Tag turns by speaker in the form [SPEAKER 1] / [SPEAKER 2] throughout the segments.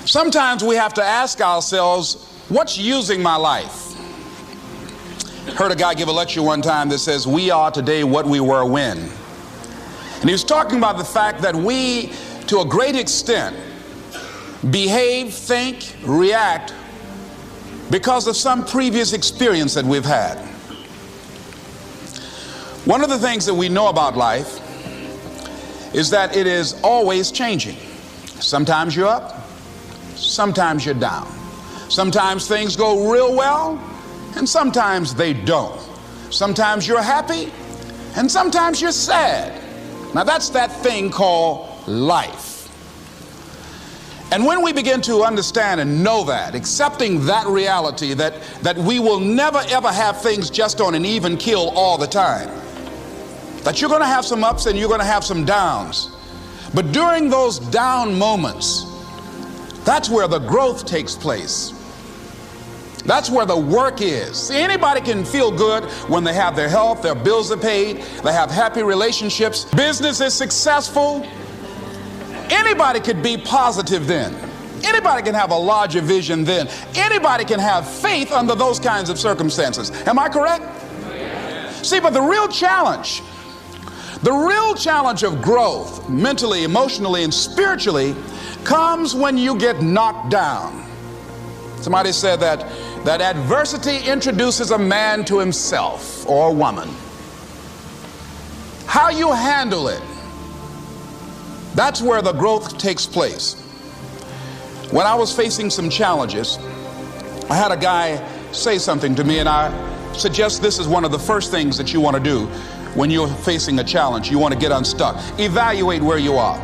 [SPEAKER 1] Sometimes we have to ask ourselves, what's using my life? Heard a guy give a lecture one time that says, we are today what we were when. And he was talking about the fact that we, to a great extent, behave, think, react because of some previous experience that we've had. One of the things that we know about life is that it is always changing. Sometimes you're up, sometimes you're down. Sometimes things go real well, and sometimes they don't. Sometimes you're happy, and sometimes you're sad. Now that's that thing called life. And when we begin to understand and know that, accepting that reality that we will never ever have things just on an even keel all the time, that you're going to have some ups and you're going to have some downs, but during those down moments, that's where the growth takes place. That's where the work is. See, anybody can feel good when they have their health, their bills are paid, they have happy relationships, business is successful. Anybody could be positive then. Anybody can have a larger vision then. Anybody can have faith under those kinds of circumstances. Am I correct? See, but the real challenge of growth, mentally, emotionally, and spiritually, comes when you get knocked down. Somebody said that adversity introduces a man to himself or a woman. How you handle it, that's where the growth takes place. When I was facing some challenges, I had a guy say something to me, and I suggest this is one of the first things that you want to do when you're facing a challenge. You want to get unstuck. Evaluate where you are.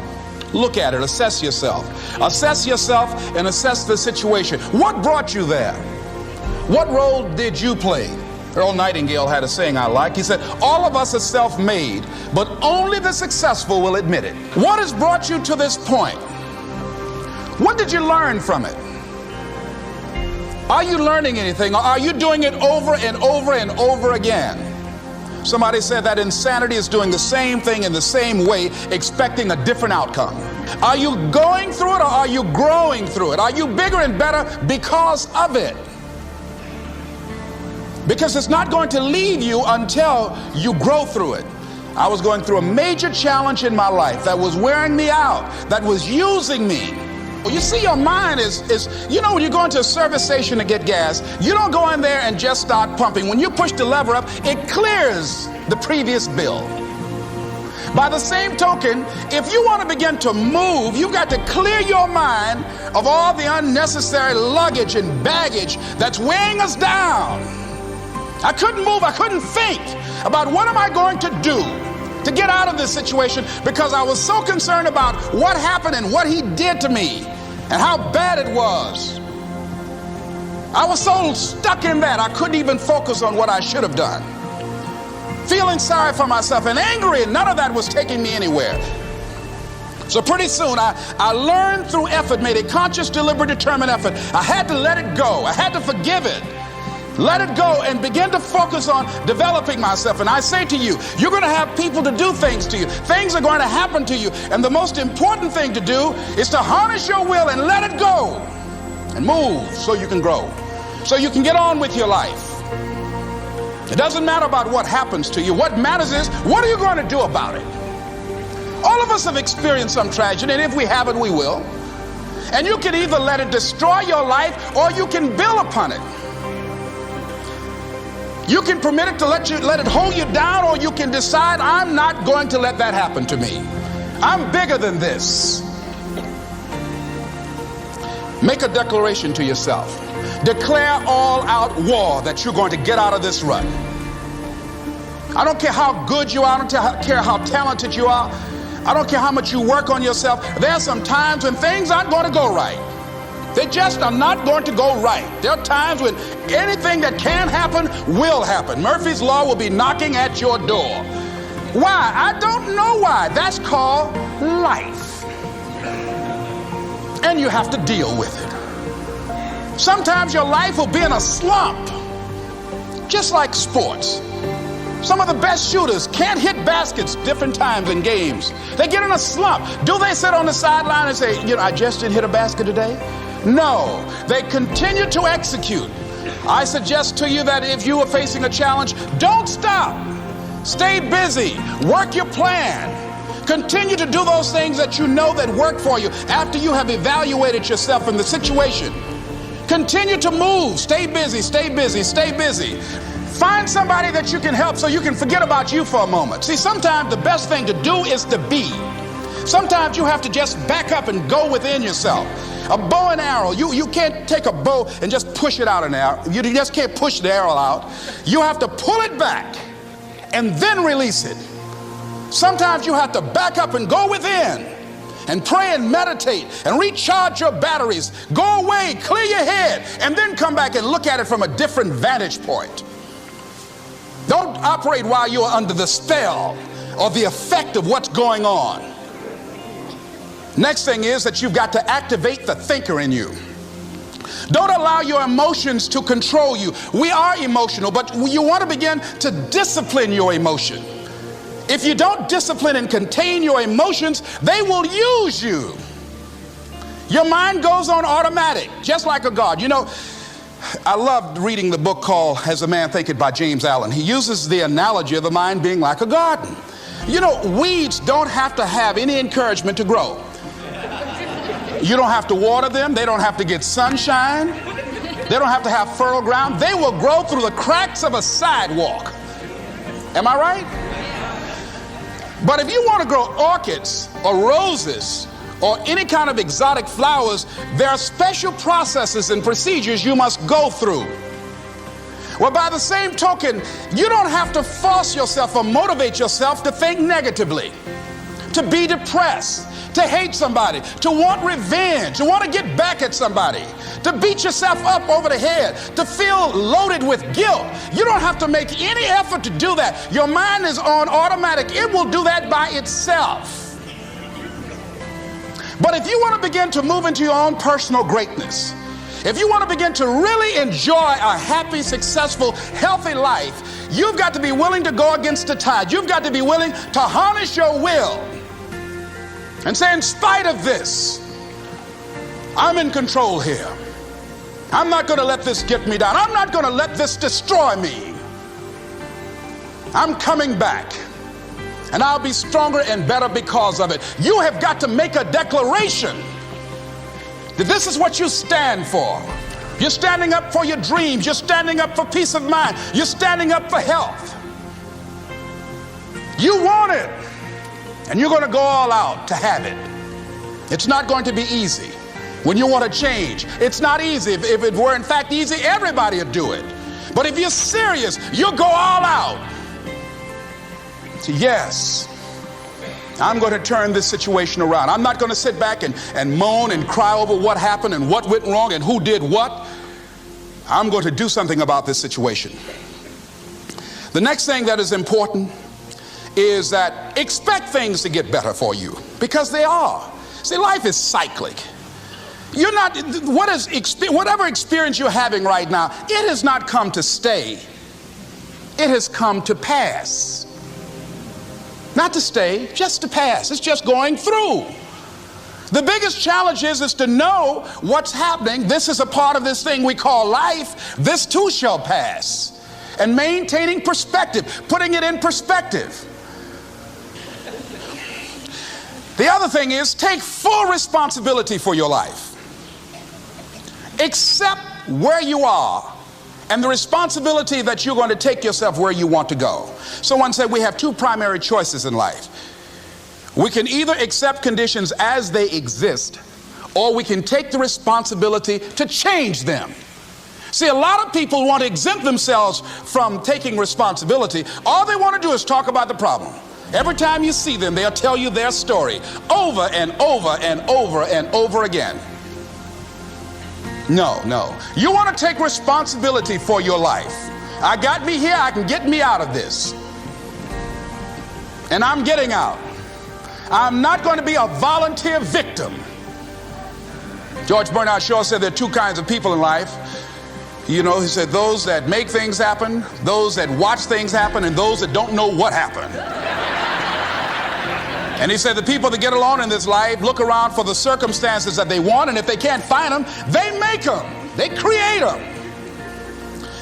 [SPEAKER 1] Look at it, assess yourself. Assess yourself and assess the situation. What brought you there? What role did you play? Earl Nightingale had a saying I like. He said, all of us are self-made, but only the successful will admit it. What has brought you to this point? What did you learn from it? Are you learning anything, or are you doing it over and over and over again? Somebody said that insanity is doing the same thing in the same way, expecting a different outcome. Are you going through it, or are you growing through it? Are you bigger and better because of it? Because it's not going to leave you until you grow through it. I was going through a major challenge in my life that was wearing me out, that was using me. You see, your mind is, you know, when you go into a service station to get gas, you don't go in there and just start pumping. When you push the lever up, it clears the previous bill. By the same token, if you want to begin to move, you've got to clear your mind of all the unnecessary luggage and baggage that's weighing us down. I couldn't move, I couldn't think about what am I going to do to get out of this situation, because I was so concerned about what happened and what he did to me and how bad it was. I was so stuck in that I couldn't even focus on what I should have done. Feeling sorry for myself and angry, and none of that was taking me anywhere. So pretty soon I learned through effort, made a conscious, deliberate, determined effort. I had to let it go. I had to forgive it. Let it go and begin to focus on developing myself. And I say to you, you're going to have people to do things to you. Things are going to happen to you. And the most important thing to do is to harness your will and let it go and move so you can grow, so you can get on with your life. It doesn't matter about what happens to you. What matters is, what are you going to do about it? All of us have experienced some tragedy, and if we haven't, we will. And you can either let it destroy your life, or you can build upon it. You can permit it to let it hold you down, or you can decide, I'm not going to let that happen to me. I'm bigger than this. Make a declaration to yourself. Declare all out war that you're going to get out of this rut. I don't care how good you are. I don't care how talented you are. I don't care how much you work on yourself. There are some times when things aren't going to go right. They just are not going to go right. There are times when anything that can happen will happen. Murphy's Law will be knocking at your door. Why? I don't know why. That's called life. And you have to deal with it. Sometimes your life will be in a slump, just like sports. Some of the best shooters can't hit baskets different times in games. They get in a slump. Do they sit on the sideline and say, you know, I just didn't hit a basket today? No, they continue to execute. I suggest to you that if you are facing a challenge, don't stop. Stay busy. Work your plan. Continue to do those things that you know that work for you after you have evaluated yourself in the situation. Continue to move. Stay busy, stay busy, stay busy. Find somebody that you can help so you can forget about you for a moment. See, sometimes the best thing to do is to be. Sometimes you have to just back up and go within yourself. A bow and arrow, you can't take a bow and just push it out an arrow. You just can't push the arrow out. You have to pull it back and then release it. Sometimes you have to back up and go within and pray and meditate and recharge your batteries. Go away, clear your head, and then come back and look at it from a different vantage point. Don't operate while you're under the spell or the effect of what's going on. Next thing is that you've got to activate the thinker in you. Don't allow your emotions to control you. We are emotional, but you want to begin to discipline your emotion. If you don't discipline and contain your emotions, they will use you. Your mind goes on automatic, just like a God. You know, I loved reading the book called As a Man Thinketh by James Allen. He uses the analogy of the mind being like a garden. You know, weeds don't have to have any encouragement to grow. You don't have to water them. They don't have to get sunshine. They don't have to have fertile ground. They will grow through the cracks of a sidewalk. Am I right? But if you want to grow orchids or roses or any kind of exotic flowers, there are special processes and procedures you must go through. Well, by the same token, you don't have to force yourself or motivate yourself to think negatively, to be depressed, to hate somebody, to want revenge, to want to get back at somebody, to beat yourself up over the head, to feel loaded with guilt. You don't have to make any effort to do that. Your mind is on automatic. It will do that by itself. But if you want to begin to move into your own personal greatness, if you want to begin to really enjoy a happy, successful, healthy life, you've got to be willing to go against the tide. You've got to be willing to harness your will and say, in spite of this, I'm in control here. I'm not going to let this get me down. I'm not going to let this destroy me. I'm coming back, and I'll be stronger and better because of it. You have got to make a declaration that this is what you stand for. You're standing up for your dreams. You're standing up for peace of mind. You're standing up for health. You want it, and you're going to go all out to have it. It's not going to be easy. When you want to change, it's not easy. If it were in fact easy, everybody would do it. But if you're serious, you'll go all out. So yes, I'm going to turn this situation around. I'm not going to sit back and moan and cry over what happened and what went wrong and who did what. I'm going to do something about this situation. The next thing that is important is that expect things to get better for you, because they are. See, life is cyclic. You're not, whatever experience you're having right now, it has not come to stay. It has come to pass. Not to stay, just to pass. It's just going through. The biggest challenge is to know what's happening. This is a part of this thing we call life. This too shall pass. And maintaining perspective, putting it in perspective. The other thing is take full responsibility for your life. Accept where you are and the responsibility that you're going to take yourself where you want to go. Someone said we have two primary choices in life. We can either accept conditions as they exist, or we can take the responsibility to change them. See, a lot of people want to exempt themselves from taking responsibility. All they want to do is talk about the problem. Every time you see them, they'll tell you their story over and over and over and over again. No. You want to take responsibility for your life. I got me here, I can get me out of this. And I'm getting out. I'm not going to be a volunteer victim. George Bernard Shaw said there are two kinds of people in life. You know, he said those that make things happen, those that watch things happen, and those that don't know what happened. And he said the people that get along in this life look around for the circumstances that they want, and if they can't find them, they make them. They create them.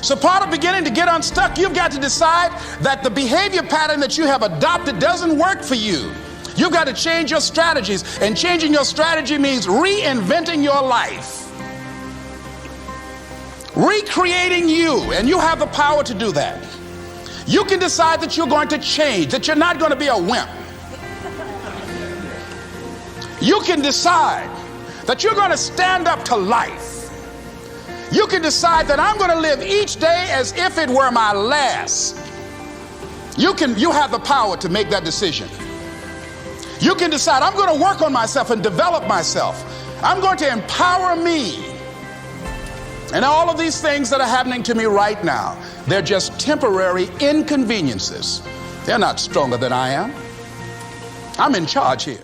[SPEAKER 1] So part of beginning to get unstuck, you've got to decide that the behavior pattern that you have adopted doesn't work for you. You've got to change your strategies, and changing your strategy means reinventing your life, recreating you, and you have the power to do that. You can decide that you're going to change, that you're not going to be a wimp. You can decide that you're going to stand up to life. You can decide that I'm going to live each day as if it were my last. You have the power to make that decision. You can decide I'm going to work on myself and develop myself. I'm going to empower me. And all of these things that are happening to me right now, they're just temporary inconveniences. They're not stronger than I am. I'm in charge here.